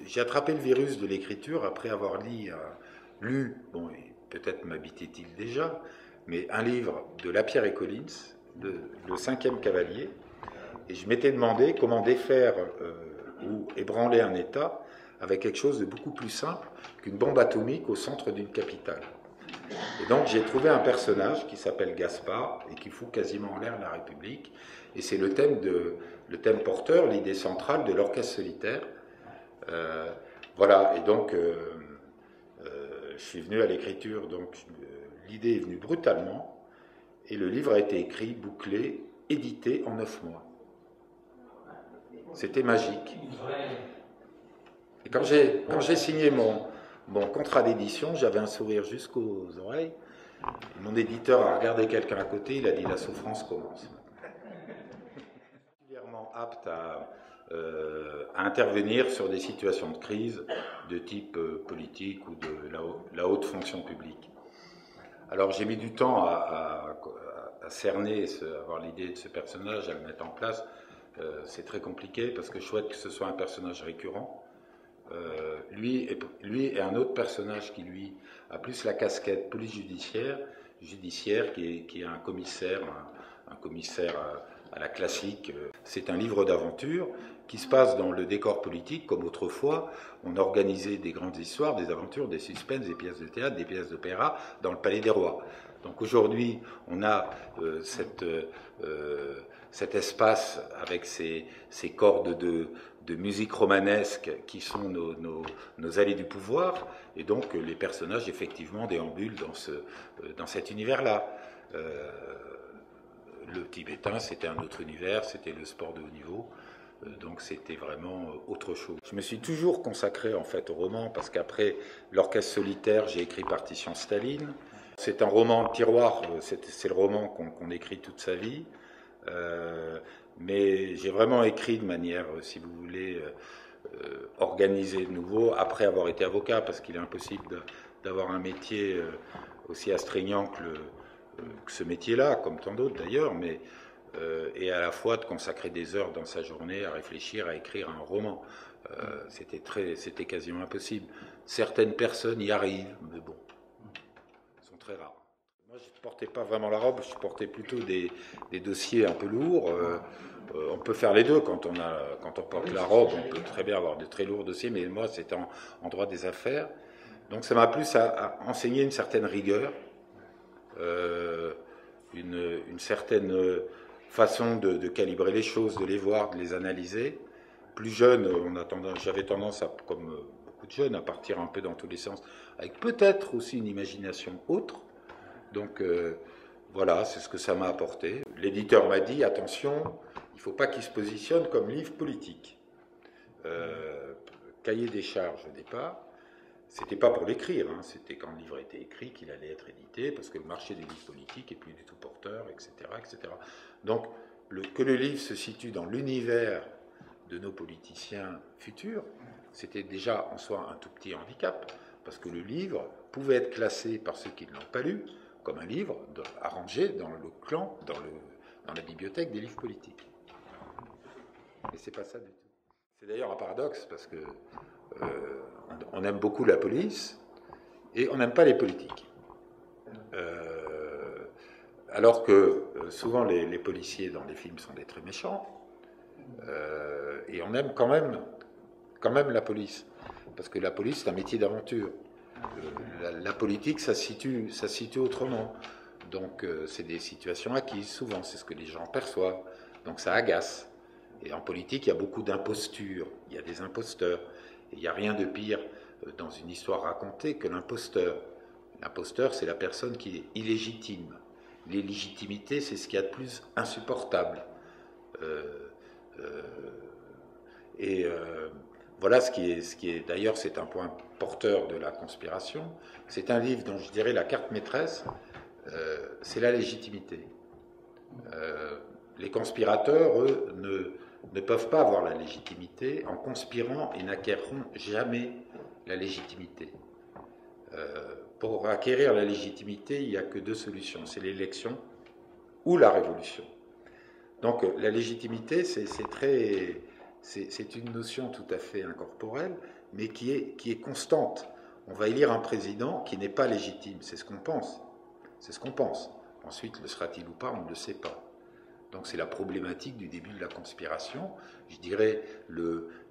J'ai attrapé le virus de l'écriture après avoir lu, bon, peut-être m'habitait-il déjà, mais un livre de Lapierre et Collins, le cinquième cavalier, et je m'étais demandé comment défaire ou ébranler un État avec quelque chose de beaucoup plus simple qu'une bombe atomique au centre d'une capitale. Et donc j'ai trouvé un personnage qui s'appelle Gaspard et qui fout quasiment en l'air la République. Et c'est le thème porteur, l'idée centrale de l'orchestre solitaire. Voilà, et donc je suis venu à l'écriture, donc l'idée est venue brutalement, et le livre a été écrit, bouclé, édité en 9 mois. C'était magique. Et quand j'ai signé mon contrat d'édition, j'avais un sourire jusqu'aux oreilles. Mon éditeur a regardé quelqu'un à côté, il a dit la souffrance commence. Particulièrement apte à intervenir sur des situations de crise de type politique ou de la haute fonction publique. Alors j'ai mis du temps à cerner, avoir l'idée de ce personnage, à le mettre en place. C'est très compliqué parce que je souhaite que ce soit un personnage récurrent. Lui et un autre personnage qui lui a plus la casquette police judiciaire qui est un commissaire à la classique. C'est un livre d'aventure qui se passe dans le décor politique, comme autrefois on organisait des grandes histoires, des aventures, des suspens, des pièces de théâtre, des pièces d'opéra dans le Palais des Rois. Donc aujourd'hui, on a cet espace avec ces cordes de musique romanesque qui sont nos allées du pouvoir, et donc les personnages effectivement déambulent dans cet univers-là. Le tibétain, c'était un autre univers, c'était le sport de haut niveau, donc c'était vraiment autre chose. Je me suis toujours consacré en fait au roman, parce qu'après l'orchestre solitaire, j'ai écrit Partition Staline. C'est un roman de tiroir, c'est le roman qu'on écrit toute sa vie. Mais j'ai vraiment écrit de manière, si vous voulez, organisée de nouveau, après avoir été avocat, parce qu'il est impossible d'avoir un métier aussi astreignant que ce métier-là, comme tant d'autres d'ailleurs, mais et à la fois de consacrer des heures dans sa journée à réfléchir, à écrire un roman. C'était quasiment impossible. Certaines personnes y arrivent, mais bon, sont très rares. Moi, je ne portais pas vraiment la robe, je portais plutôt des dossiers un peu lourds. On peut faire les deux quand on porte la robe, on peut très bien avoir de très lourds dossiers, mais moi, c'était en droit des affaires. Donc ça m'a plus à enseigner une certaine rigueur, une certaine façon de calibrer les choses, de les voir, de les analyser. Plus jeune, j'avais tendance, comme beaucoup de jeunes, à partir un peu dans tous les sens, avec peut-être aussi une imagination autre. Donc voilà, c'est ce que ça m'a apporté. L'éditeur m'a dit, attention, il ne faut pas qu'il se positionne comme livre politique. Cahier des charges au départ, c'était pas pour l'écrire, hein, c'était quand le livre a été écrit qu'il allait être édité, parce que le marché des livres politiques est plus du tout porteur, etc. etc. Donc que le livre se situe dans l'univers de nos politiciens futurs, c'était déjà en soi un tout petit handicap, parce que le livre pouvait être classé par ceux qui ne l'ont pas lu comme un livre arrangé dans le clan, dans la bibliothèque des livres politiques. Et c'est pas ça du tout. C'est d'ailleurs un paradoxe, parce que on aime beaucoup la police et on n'aime pas les politiques. Alors que souvent les policiers dans les films sont des très méchants, et on aime quand même la police, parce que la police c'est un métier d'aventure. La politique ça se situe autrement, donc c'est des situations acquises souvent, c'est ce que les gens perçoivent, donc ça agace. Et en politique il y a beaucoup d'impostures, il y a des imposteurs, et il n'y a rien de pire dans une histoire racontée que l'imposteur. L'imposteur c'est la personne qui est illégitime. L'illégitimité c'est ce qu'il y a de plus insupportable. Voilà ce qui est d'ailleurs, c'est un point porteur de la conspiration. C'est un livre dont je dirais la carte maîtresse, c'est la légitimité. Les conspirateurs, eux, ne peuvent pas avoir la légitimité. En conspirant, ils n'acquerront jamais la légitimité. Pour acquérir la légitimité, il n'y a que deux solutions, c'est l'élection ou la révolution. Donc la légitimité, c'est c'est une notion tout à fait incorporelle, mais qui est constante. On va élire un président qui n'est pas légitime, c'est ce qu'on pense. C'est ce qu'on pense. Ensuite, le sera-t-il ou pas, on ne le sait pas. Donc c'est la problématique du début de la conspiration. Je dirais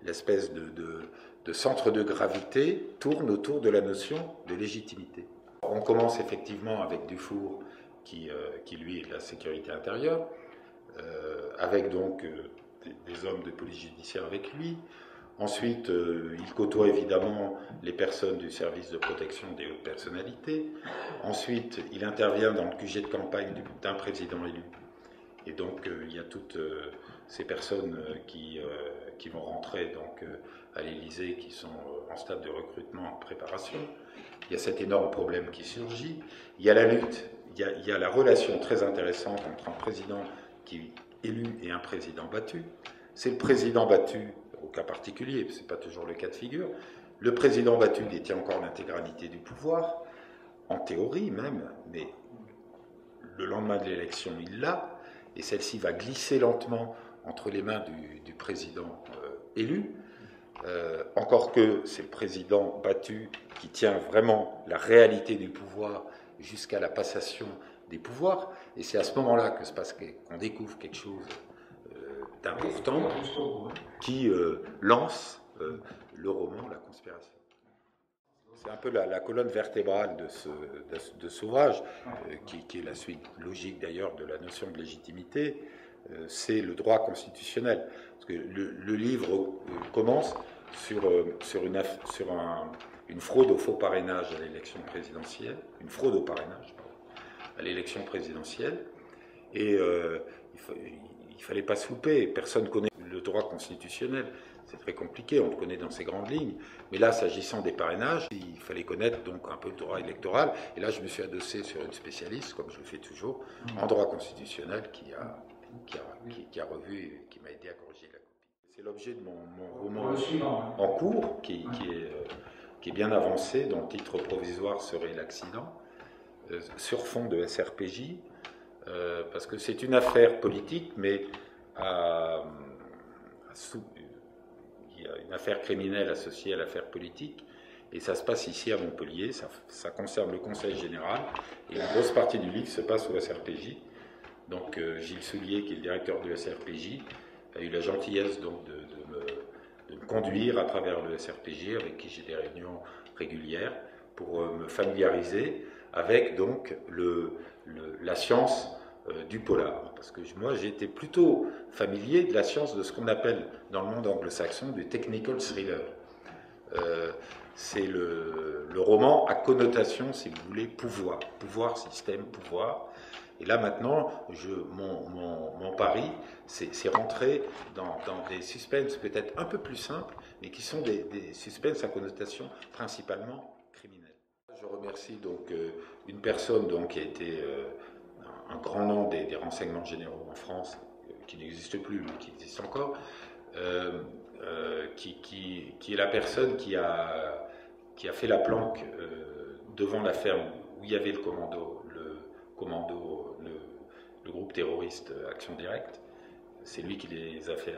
l'espèce de centre de gravité tourne autour de la notion de légitimité. On commence effectivement avec Dufour, qui lui est de la sécurité intérieure, avec donc des hommes de police judiciaire avec lui. Ensuite, il côtoie évidemment les personnes du service de protection des hautes personnalités. Ensuite, il intervient dans le QG de campagne d'un président élu. Et donc, il y a toutes ces personnes qui vont rentrer donc, à l'Élysée, qui sont en stade de recrutement, en préparation. Il y a cet énorme problème qui surgit. Il y a la lutte, il y a la relation très intéressante entre un président qui est élu et un président battu. C'est le président battu, au cas particulier, ce n'est pas toujours le cas de figure. Le président battu détient encore l'intégralité du pouvoir, en théorie même, mais le lendemain de l'élection, il l'a, et celle-ci va glisser lentement entre les mains du président élu. Encore que c'est le président battu qui tient vraiment la réalité du pouvoir jusqu'à la passation des pouvoirs, et c'est à ce moment-là que se passe qu'on découvre quelque chose d'important qui lance le roman La Conspiration. C'est un peu la colonne vertébrale de ce ouvrage, qui est la suite logique d'ailleurs de la notion de légitimité, c'est le droit constitutionnel. Parce que le livre commence sur une fraude au faux parrainage à l'élection présidentielle, une fraude au parrainage à l'élection présidentielle, et il ne fallait pas se louper, personne ne connaît le droit constitutionnel, c'est très compliqué, on le connaît dans ses grandes lignes, mais là, s'agissant des parrainages, il fallait connaître donc un peu le droit électoral, et là je me suis adossé sur une spécialiste, comme je le fais toujours, en droit constitutionnel, qui a revu et qui m'a aidé à corriger la copie. C'est l'objet de mon roman en cours, qui est bien avancé, dont le titre provisoire serait L'accident, sur fond de SRPJ, parce que c'est une affaire politique, mais il y a une affaire criminelle associée à l'affaire politique, et ça se passe ici à Montpellier, ça concerne le Conseil général, et une grosse partie du livre se passe au SRPJ. Donc Gilles Soulier, qui est le directeur du SRPJ, a eu la gentillesse donc de me conduire à travers le SRPJ, avec qui j'ai des réunions régulières, pour me familiariser avec donc la science du polar. Parce que moi, j'étais plutôt familier de la science de ce qu'on appelle dans le monde anglo-saxon du technical thriller. C'est le roman à connotation, si vous voulez, pouvoir, système, pouvoir. Et là maintenant, mon pari, c'est rentrer dans des suspens peut-être un peu plus simples, mais qui sont des suspens à connotation principalement criminelle. Je remercie donc une personne donc, qui a été un grand nom des renseignements généraux en France, qui n'existe plus, mais qui existe encore, qui est la personne qui a fait la planque devant la ferme où il y avait le groupe terroriste Action Directe. C'est lui qui les a fait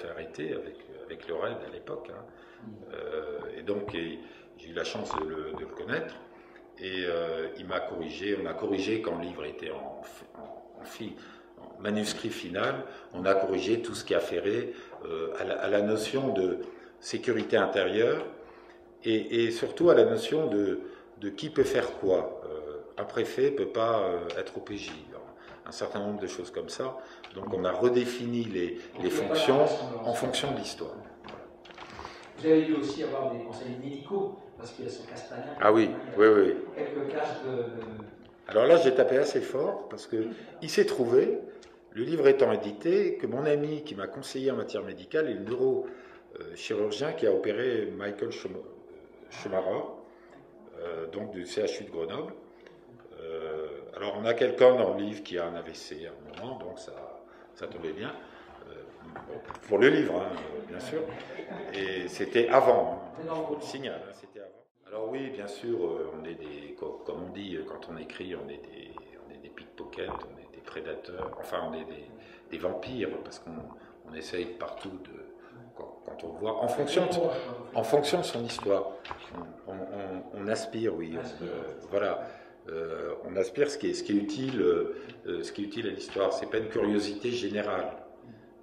arrêter avec le RAID à l'époque. Hein. Et donc j'ai eu la chance de le connaître. Et il m'a corrigé. On a corrigé quand le livre était en manuscrit final. On a corrigé tout ce qui affairait à la notion de sécurité intérieure et surtout à la notion de qui peut faire quoi. Un préfet ne peut pas être OPJ. Un certain nombre de choses comme ça. Donc on a redéfini les fonctions en fonction de l'histoire. Vous avez dû aussi avoir des conseillers médicaux, parce qu'il y a ce Castagnin. Ah oui. Quelques cases de... Alors là, j'ai tapé assez fort, parce qu'il s'est trouvé, le livre étant édité, que mon ami qui m'a conseillé en matière médicale est le neurochirurgien qui a opéré Michael Schumacher, donc du CHU de Grenoble. Alors on a quelqu'un dans le livre qui a un AVC à un moment, donc ça tombait bien. Pour le livre, hein, bien sûr. Et c'était avant, hein, je le signale, hein, c'était avant. Alors oui, bien sûr, on est comme on dit quand on écrit, on est des pickpockets, on est des prédateurs, enfin on est des vampires, parce qu'on essaye partout quand on le voit, en fonction de son histoire. On aspire, oui, voilà. On aspire ce qui est utile à l'histoire. C'est pas une curiosité générale.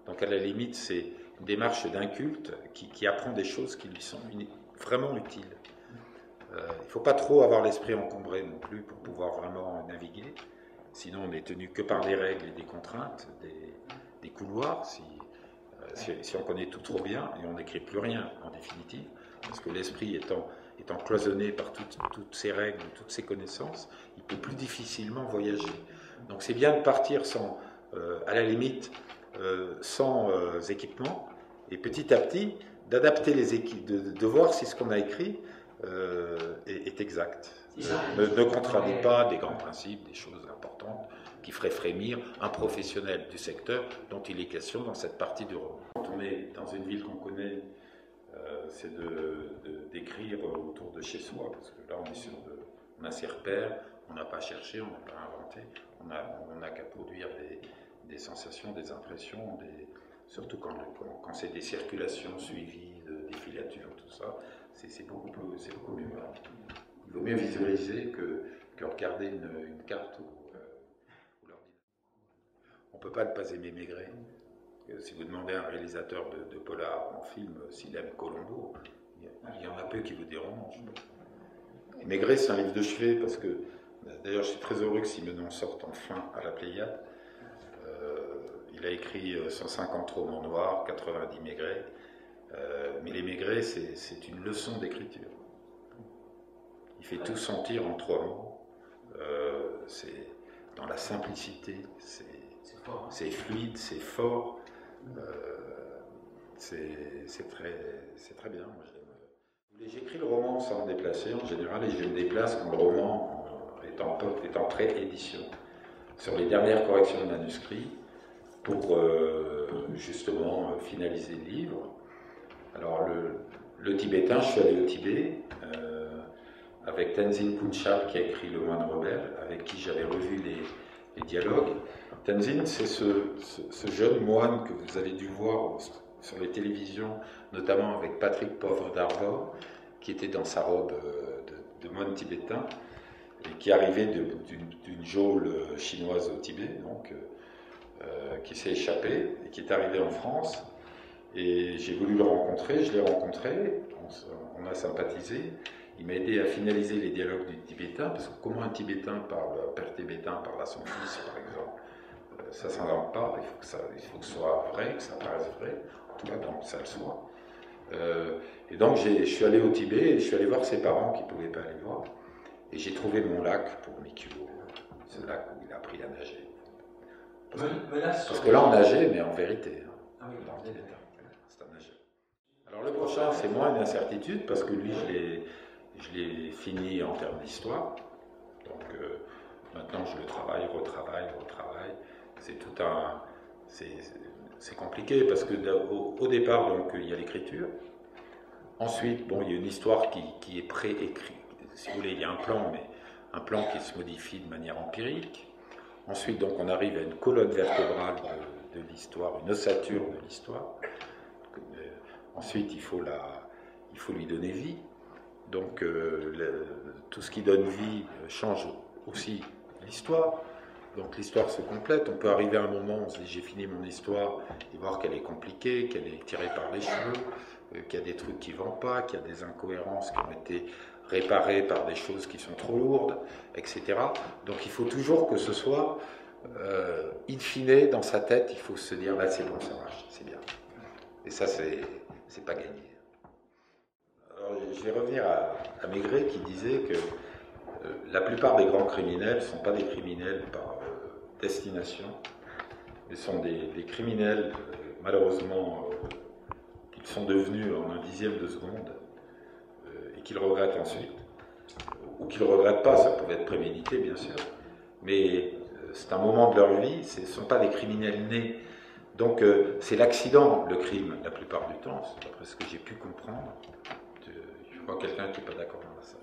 Donc à la limite, c'est une démarche d'un culte qui apprend des choses qui lui sont vraiment utiles. Il ne faut pas trop avoir l'esprit encombré non plus pour pouvoir vraiment naviguer. Sinon, on n'est tenu que par des règles et des contraintes, des couloirs. Si on connaît tout trop bien, et on n'écrit plus rien en définitive, parce que l'esprit étant cloisonné par toutes ces règles, toutes ces connaissances, il peut plus difficilement voyager. Donc c'est bien de partir à la limite, sans équipement, et petit à petit d'adapter les équipes, de voir si ce qu'on a écrit est exact. Ne contradit pas des grands principes, des choses importantes qui feraient frémir un professionnel du secteur dont il est question dans cette partie du roman. Quand on est dans une ville qu'on connaît, c'est d'écrire autour de chez soi, parce que là on a ses repères, on n'a pas cherché, on n'a pas inventé, on n'a qu'à produire des sensations, des impressions, surtout quand c'est des circulations suivies, des filatures, tout ça, c'est beaucoup mieux. Il vaut mieux visualiser que regarder une carte ou l'ordinateur. On ne peut pas ne pas aimer Maigret. Si vous demandez à un réalisateur de polar en film s'il aime Colombo, il y en a peu qui vous diront non. Maigret, c'est un livre de chevet parce que, d'ailleurs, je suis très heureux que Simenon sorte enfin à la Pléiade. Il a écrit 150 romans noirs, 90 Maigret. Mais les Maigret, c'est une leçon d'écriture. Il fait tout sentir en 3 mots. C'est dans la simplicité, c'est fluide, c'est fort. C'est très bien. J'écris le roman sans me déplacer en général, et je me déplace quand le roman est en pré-édition, sur les dernières corrections de manuscrits, pour justement finaliser le livre. Alors le tibétain, je suis allé au Tibet avec Tenzin Punchal qui a écrit Le Moine Rebelle, avec qui j'avais revu les dialogues. Tenzin, c'est ce jeune moine que vous avez dû voir sur les télévisions, notamment avec Patrick Poivre d'Arvor, qui était dans sa robe de moine tibétain, et qui arrivait d'une geôle chinoise au Tibet, donc, qui s'est échappé, et qui est arrivé en France. Et j'ai voulu le rencontrer, je l'ai rencontré, on a sympathisé. Il m'a aidé à finaliser les dialogues du tibétain, parce que comment un tibétain parle, un père tibétain parle à son fils, par exemple, ça ne s'invente pas, il faut que ce soit vrai, que ça paraisse vrai, en tout cas que ça le soit. Et donc je suis allé au Tibet, et je suis allé voir ses parents qui ne pouvaient pas aller voir, et j'ai trouvé mon lac pour Mikio, ce lac où il a appris à nager. Parce que là on nageait, mais en vérité, dans le tibétain, c'est un nageur. Alors le prochain, c'est moins une incertitude, parce que lui, je l'ai fini en termes d'histoire, donc maintenant je le retravaille. C'est compliqué parce que au départ, donc, il y a l'écriture. Ensuite, bon, il y a une histoire qui est pré-écrite. Si vous voulez, il y a un plan, mais un plan qui se modifie de manière empirique. Ensuite, donc, on arrive à une colonne vertébrale de l'histoire, une ossature de l'histoire. Ensuite, il faut lui donner vie. Donc, tout ce qui donne vie change aussi l'histoire. Donc l'histoire se complète, on peut arriver à un moment où on se dit j'ai fini mon histoire et voir qu'elle est compliquée, qu'elle est tirée par les cheveux, qu'il y a des trucs qui ne vont pas, qu'il y a des incohérences qui ont été réparées par des choses qui sont trop lourdes, etc. Donc il faut toujours que ce soit, in fine, dans sa tête, il faut se dire là c'est bon, ça marche, c'est bien. Et ça c'est pas gagné. Alors je vais revenir à Maigret qui disait que la plupart des grands criminels ne sont pas des criminels par destination, mais sont des criminels, malheureusement, qu'ils sont devenus en un dixième de seconde, et qu'ils regrettent ensuite, ou qu'ils ne regrettent pas, ça pouvait être prémédité bien sûr, mais c'est un moment de leur vie, ce ne sont pas des criminels nés. Donc c'est l'accident, le crime, la plupart du temps, d'après ce que j'ai pu comprendre. Je vois quelqu'un qui n'est pas d'accord avec ça.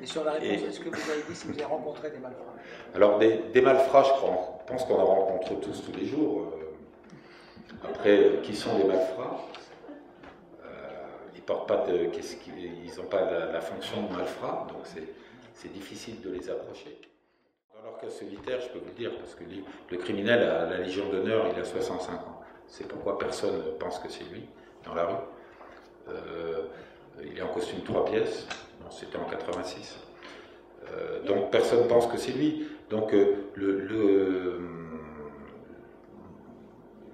Et sur la réponse, est-ce que vous avez dit si vous avez rencontré des malfrats? Alors des malfrats, je pense qu'on en rencontre tous les jours. Après, qui sont les malfrats? Ils portent pas de, ils n'ont pas la fonction de malfrats, donc c'est difficile de les approcher. Dans leur cas solitaire, je peux vous le dire, parce que le criminel a la Légion d'honneur, il a 65 ans. C'est pourquoi personne ne pense que c'est lui dans la rue. Il est en costume 3 pièces, c'était en 86. Donc personne ne pense que c'est lui. Donc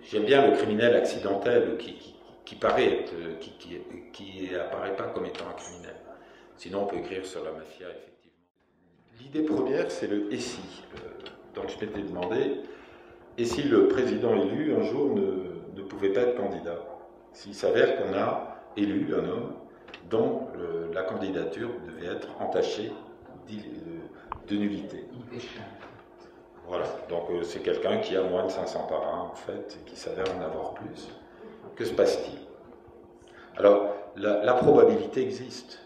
j'aime bien le criminel accidentel qui paraît être, qui apparaît pas comme étant un criminel. Sinon on peut écrire sur la mafia, effectivement. L'idée première, c'est le « et si ». Donc je m'étais demandé, et si le président élu, un jour, ne pouvait pas être candidat? S'il s'avère qu'on a élu un homme dont la candidature devait être entachée de nullité. Voilà, donc c'est quelqu'un qui a moins de 500 parrains, en fait, et qui s'avère en avoir plus. Que se passe-t-il? Alors, la probabilité existe.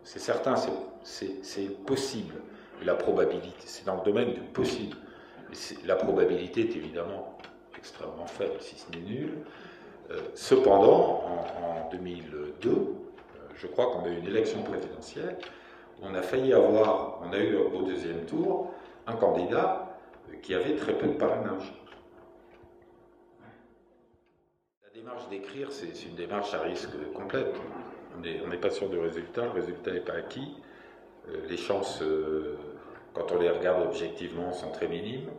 C'est certain, c'est possible. La probabilité, c'est dans le domaine du possible. La probabilité est évidemment extrêmement faible, si ce n'est nulle. Cependant, en 2002, je crois qu'on a eu une élection présidentielle, on a failli avoir, on a eu au deuxième tour, un candidat qui avait très peu de parrainage. La démarche d'écrire, c'est une démarche à risque complète. On n'est pas sûr du résultat, le résultat n'est pas acquis. Les chances, quand on les regarde objectivement, sont très minimes.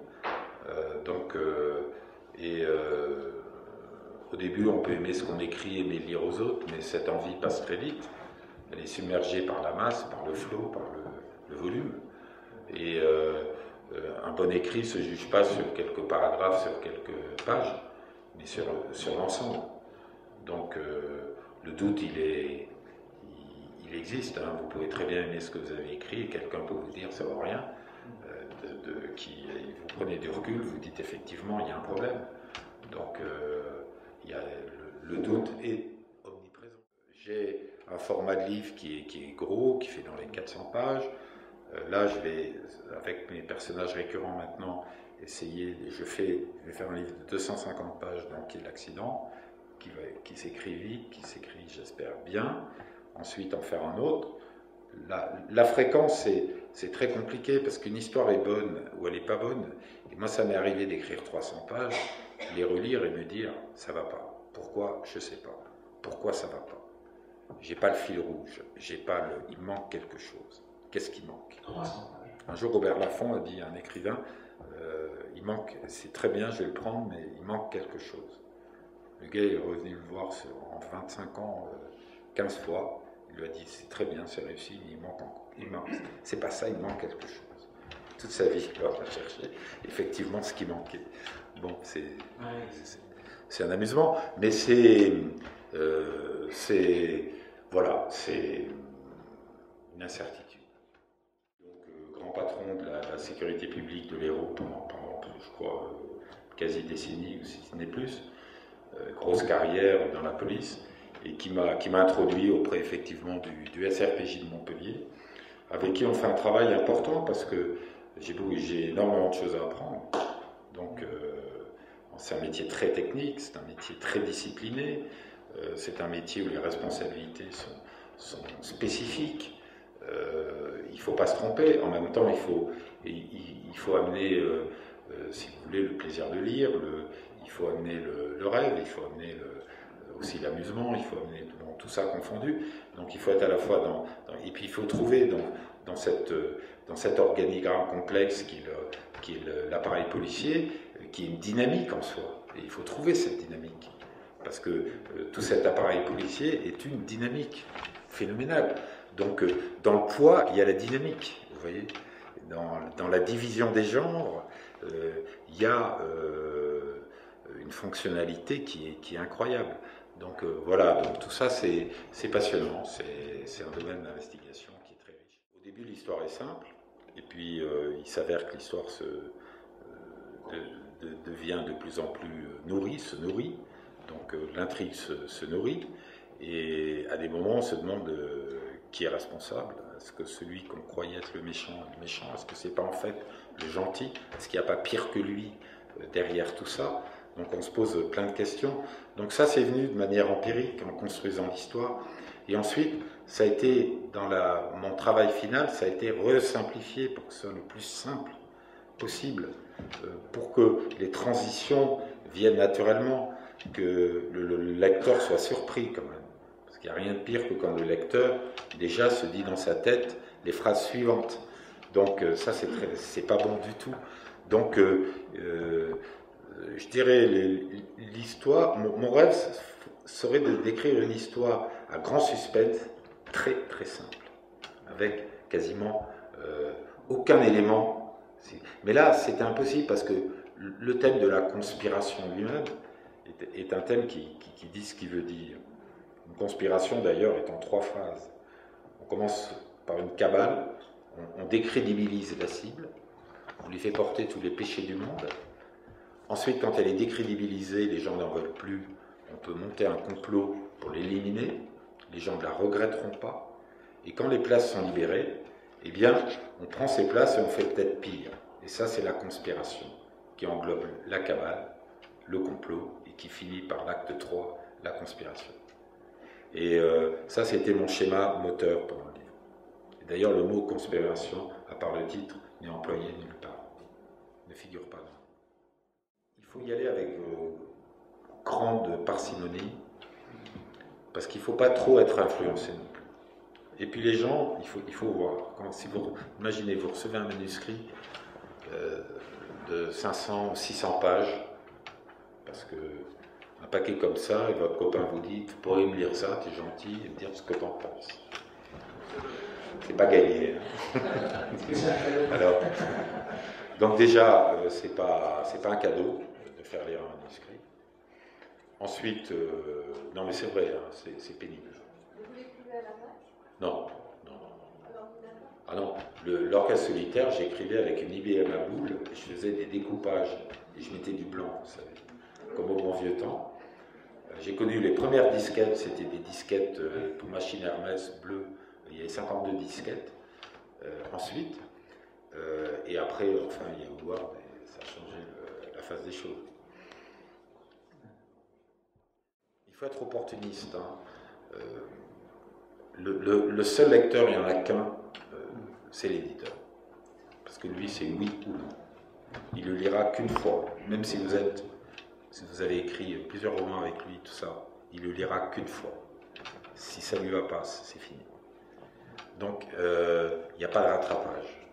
Au début, on peut aimer ce qu'on écrit, aimer lire aux autres, mais cette envie passe très vite. Elle est submergée par la masse, par le flot, par le volume. Et un bon écrit ne se juge pas sur quelques paragraphes, sur quelques pages, mais sur l'ensemble. Donc le doute, il existe. Hein. Vous pouvez très bien aimer ce que vous avez écrit, et quelqu'un peut vous dire ça ne vaut rien. Vous prenez du recul, vous dites effectivement il y a un problème. Donc le doute est omniprésent. J'ai un format de livre qui est gros, qui fait dans les 400 pages. Là, je vais, avec mes personnages récurrents maintenant, essayer, je vais faire un livre de 250 pages, donc qui est l'accident, qui s'écrit vite, qui s'écrit, j'espère, bien. Ensuite, en faire un autre. La fréquence, c'est très compliqué, parce qu'une histoire est bonne ou elle n'est pas bonne. Et moi, ça m'est arrivé d'écrire 300 pages, les relire et me dire, ça va pas. Pourquoi? Je sais pas. Pourquoi ça va pas? J'ai pas le fil rouge, il manque quelque chose. Qu'est-ce qui manque? Un jour, Robert Laffont a dit à un écrivain, il manque, c'est très bien, je vais le prendre, mais il manque quelque chose. Le gars est revenu le voir en 25 ans, 15 fois. Il lui a dit, c'est très bien, c'est réussi, mais il manque. C'est pas ça, il manque quelque chose. Toute sa vie, il va chercher effectivement ce qui manquait. Bon, c'est un amusement, mais voilà, c'est une incertitude. Donc, grand patron de la sécurité publique de l'Hérault pendant je crois, quasi décennie, ou si ce n'est plus, grosse carrière dans la police, et qui m'a introduit auprès effectivement du SRPJ de Montpellier, avec qui on fait un travail important, parce que j'ai énormément de choses à apprendre. Donc, c'est un métier très technique, c'est un métier très discipliné, c'est un métier où les responsabilités sont spécifiques. Il ne faut pas se tromper. En même temps, il faut amener, si vous voulez, le plaisir de lire, il faut amener le rêve, il faut amener aussi l'amusement, il faut amener tout ça confondu. Donc il faut être à la fois et puis il faut trouver dans cet organigramme complexe qui est l'appareil policier, qui est une dynamique en soi. Et il faut trouver cette dynamique. Parce que tout cet appareil policier est une dynamique phénoménale. Donc, dans le poids, il y a la dynamique, vous voyez. Dans la division des genres, il y a une fonctionnalité qui est incroyable. Donc, voilà, donc, tout ça, c'est passionnant. C'est un domaine d'investigation qui est très riche. Au début, l'histoire est simple, et puis il s'avère que l'histoire devient de plus en plus se nourrit. Donc, l'intrigue se nourrit, et à des moments, on se demande qui est responsable. Est-ce que celui qu'on croyait être le méchant est le méchant? Est-ce que c'est pas en fait le gentil? Est-ce qu'il n'y a pas pire que lui derrière tout ça? Donc on se pose plein de questions. Donc ça, c'est venu de manière empirique, en construisant l'histoire. Et ensuite, ça a été, dans mon travail final, ça a été resimplifié pour que ce soit le plus simple possible, pour que les transitions viennent naturellement, que le lecteur soit surpris quand même. Parce qu'il n'y a rien de pire que quand le lecteur, déjà, se dit dans sa tête les phrases suivantes. Donc ça, c'est pas bon du tout. Donc, je dirais, l'histoire, mon rêve serait de décrire une histoire à grand suspense, très très simple, avec quasiment aucun élément. Mais là, c'était impossible parce que le thème de la conspiration lui-même est un thème qui dit ce qu'il veut dire. Une conspiration, d'ailleurs, est en 3 phrases. On commence par une cabale, on décrédibilise la cible, on lui fait porter tous les péchés du monde. Ensuite, quand elle est décrédibilisée, les gens n'en veulent plus, on peut monter un complot pour l'éliminer, les gens ne la regretteront pas. Et quand les places sont libérées, eh bien, on prend ces places et on fait peut-être pire. Et ça, c'est la conspiration, qui englobe la cabale, le complot, et qui finit par l'acte 3, la conspiration. Et ça, c'était mon schéma moteur pendant le livre. D'ailleurs, le mot conspiration, à part le titre, n'est employé nulle part, ne figure pas. Il faut y aller avec grande parcimonie, parce qu'il ne faut pas trop être influencé non plus. Et puis les gens, il faut voir. Si vous imaginez, vous recevez un manuscrit de 500 ou 600 pages, parce que un paquet comme ça, et votre copain vous dit, vous pourriez me lire ça, t'es gentil, et me dire ce que t'en penses. C'est pas gagné. Hein. Alors, donc déjà, c'est pas un cadeau de faire lire un manuscrit. Ensuite, non mais c'est vrai, hein, c'est pénible. Vous l'écrivez à la main? Non. Ah non, l'orchestre solitaire, j'écrivais avec une IBM à boule, et je faisais des découpages, et je mettais du blanc, vous savez, comme au bon vieux temps. J'ai connu les premières disquettes, c'était des disquettes pour machine Hermès bleues, il y avait 52 disquettes. Ensuite, et après, enfin, il y a Word, et ça a changé la face des choses. Il faut être opportuniste. Hein. Le seul lecteur, il n'y en a qu'un, c'est l'éditeur. Parce que lui, c'est oui ou non. Il le lira qu'une fois, même si vous avez écrit plusieurs romans avec lui, tout ça, il le lira qu'une fois. Si ça ne lui va pas, c'est fini. Donc, il n'y a pas de rattrapage.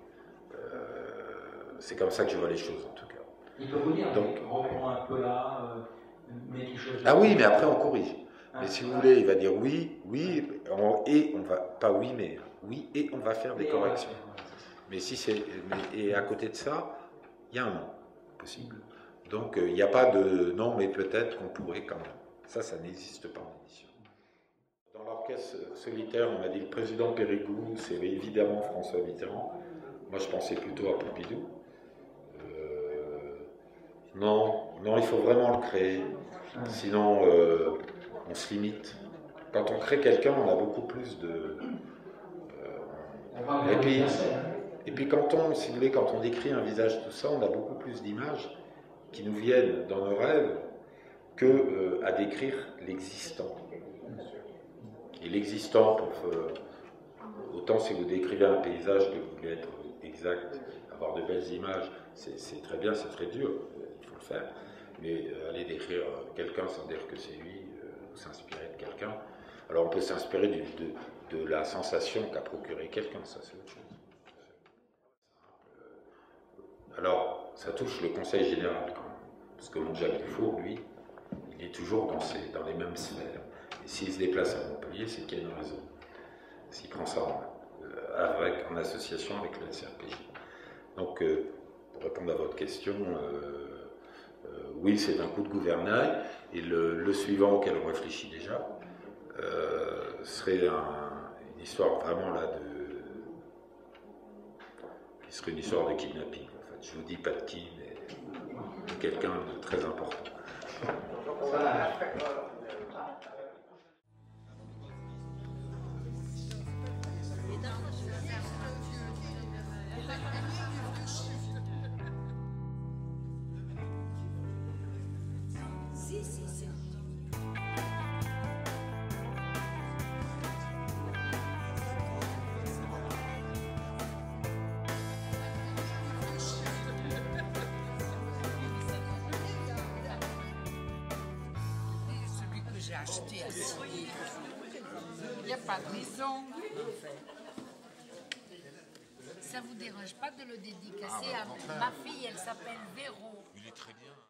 C'est comme ça que je vois les choses, en tout cas. Il peut vous dire, donc, reprends un peu là, mets quelque chose... Ah oui, mais après on corrige. Mais si vous voulez, il va dire oui, et on va, pas oui, mais oui, et on va faire des corrections. Mais si c'est, et à côté de ça, il y a un non possible. Donc il n'y a pas de non, mais peut-être qu'on pourrait quand même. Ça n'existe pas en édition. Dans l'orchestre solitaire, on m'a dit le président Périgou, c'est évidemment François Mitterrand. Moi, je pensais plutôt à Pompidou. Non, il faut vraiment le créer. Sinon, on se limite. Quand on crée quelqu'un, on a beaucoup plus de... Et puis si vous voulez, quand on décrit un visage, tout ça, on a beaucoup plus d'images qui nous viennent dans nos rêves que à décrire l'existant. Et l'existant, autant si vous décrivez un paysage que vous voulez être exact, avoir de belles images, c'est très bien, c'est très dur, il faut le faire. Mais aller décrire quelqu'un sans dire que c'est lui, ou s'inspirer de quelqu'un, alors on peut s'inspirer de la sensation qu'a procuré quelqu'un, ça c'est autre chose. Alors, ça touche le conseil général quand même, parce que mon Jacques Dufour, lui, il est toujours dans les mêmes sphères. Et s'il se déplace à Montpellier, c'est qu'il y a une raison. S'il prend ça en association avec le SRPJ. Donc, pour répondre à votre question, oui, c'est un coup de gouvernail, et le suivant auquel on réfléchit déjà serait une histoire vraiment là qui serait une histoire de kidnapping. En fait, je vous dis pas de qui, mais de quelqu'un de très important. Si, si, si. Celui que j'ai acheté à signer. Il n'y a pas de raison. Ça vous dérange pas de le dédicacer à ma fille, elle s'appelle Véro. Il est très bien.